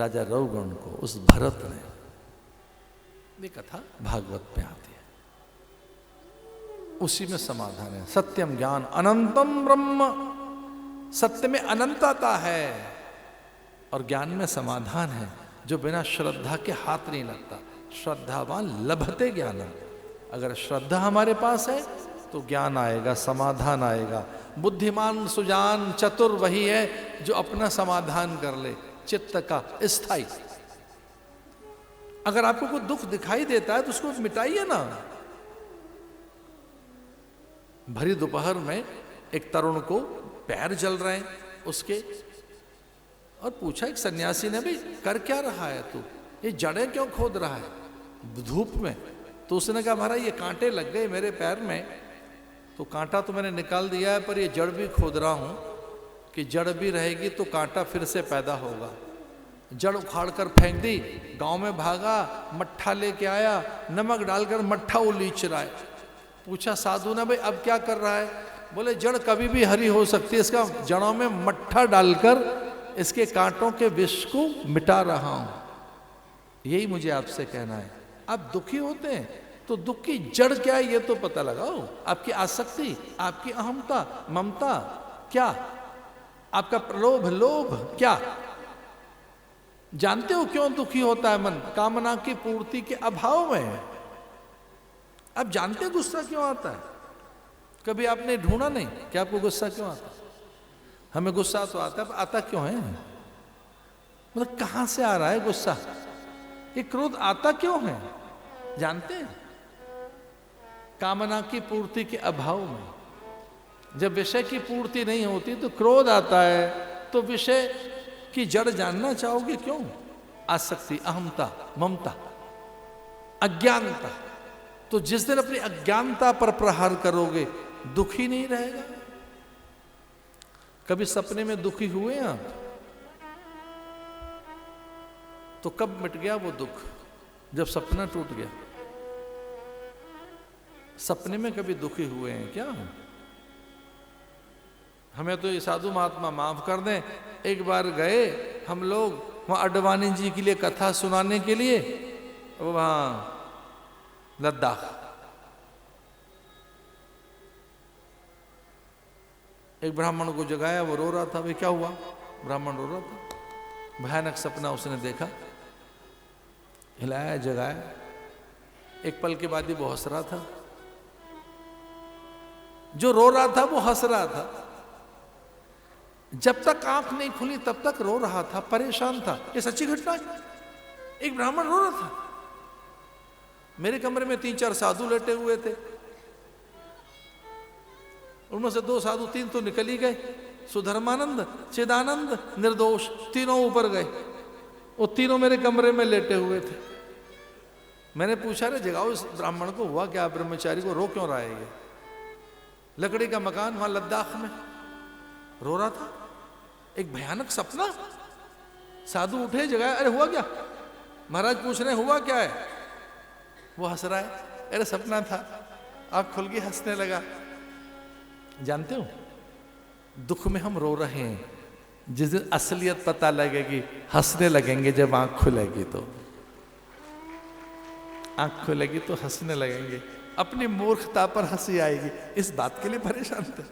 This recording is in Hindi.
राजा रघुगण को, उस भरत ने। ये कथा भागवत में आती है, उसी में समाधान है। सत्यम ज्ञान अनंतम ब्रह्म, सत्य में अनंतता है और ज्ञान में समाधान है, जो बिना श्रद्धा के हाथ नहीं लगता। श्रद्धावान लभते ज्ञानम। अगर श्रद्धा हमारे पास है तो ज्ञान आएगा, समाधान आएगा। बुद्धिमान सुजान चतुर वही है जो अपना समाधान कर ले, चित्त का स्थायी। अगर आपको कोई दुख दिखाई देता है तो उसको मिटाइए ना। भरी दोपहर में एक तरुण को पैर जल रहे हैं उसके, और पूछा एक सन्यासी ने, भाई कर क्या रहा है तू, ये जड़ें क्यों खोद रहा है धूप में? तो उसने कहा महाराज ये कांटे लग गए मेरे पैर में, तो कांटा तो मैंने निकाल दिया है, पर ये जड़ भी खोद रहा हूं कि जड़ भी रहेगी तो कांटा फिर से पैदा होगा। जड़ उखाड़ कर फेंक दी, गांव में भागा, मट्ठा लेके आया, नमक डालकर मट्ठा उलीच रहा है। पूछा साधु ने, भाई अब क्या कर रहा है? बोले जड़ कभी भी हरी हो सकती है, इसका जड़ों में मट्ठा डालकर इसके कांटों के विष को मिटा रहा हूं। यही मुझे आपसे कहना है। आप दुखी होते हैं तो दुख की जड़ क्या है ये तो पता लगाओ। आपकी आसक्ति, आपकी अहमता, ममता क्या, आपका प्रलोभ, लोभ क्या? जानते हो क्यों दुखी होता है मन? कामना की पूर्ति के अभाव में। आप जानते हो गुस्सा क्यों आता है? कभी आपने ढूंढा नहीं कि आपको गुस्सा क्यों आता है? हमें गुस्सा तो आता है, आता क्यों है? मतलब कहां से आ रहा है गुस्सा? ये क्रोध आता क्यों है? जानते हैं? कामना की पूर्ति के अभाव में। जब विषय की पूर्ति नहीं होती तो क्रोध आता है। तो विषय की जड़ जानना चाहोगे क्यों? आसक्ति, अहमता, ममता, अज्ञानता। तो जिस दिन अपनी अज्ञानता पर प्रहार करोगे दुखी नहीं रहेगा। कभी सपने में दुखी हुए आप? तो कब मिट गया वो दुख? जब सपना टूट गया। सपने में कभी दुखी हुए हैं क्या? हमें तो ये साधु महात्मा माफ कर दें, एक बार गए हम लोग वहां अडवाणी जी के लिए कथा सुनाने के लिए, वहां लद्दाख। एक ब्राह्मण को जगाया, वो रो रहा था। भाई क्या हुआ? ब्राह्मण रो रहा था। भयानक सपना उसने देखा। हिलाया, जगाया। एक पल के बाद ही वो हंस रहा था। जो रो रहा था वो हंस रहा था। जब तक आंख नहीं खुली तब तक रो रहा था, परेशान था। ये सच्ची घटना है। एक ब्राह्मण रो रहा था। मेरे कमरे में 3-4 साधु लेटे हुए थे। उनमें से 2 साधु, 3 तो निकल ही गए। सुधर्मानंद, चिदानंद, निर्दोष, तीनों ऊपर गए। वो तीनों मेरे कमरे में लेटे हुए थे। मैंने पूछा, रे जगाओ इस ब्राह्मण को, हुआ क्या? ब्रह्मचारी को रो क्यों रहा है ये? लकड़ी का मकान वहां लद्दाख में, रो रहा था। एक भयानक सपना। साधु उठे, जगाया। अरे हुआ क्या? महाराज पूछ रहे हुआ क्या है? वो हंस रहा है। अरे सपना था। आँख खुल गई, हंसने लगा। जानते हो, दुख में हम रो रहे हैं। जिस दिन असलियत पता लगेगी हंसने लगेंगे। जब आंख खुलेगी तो, आंख खुलेगी तो हंसने लगेंगे। अपनी मूर्खता पर हंसी आएगी। इस बात के लिए परेशान थे।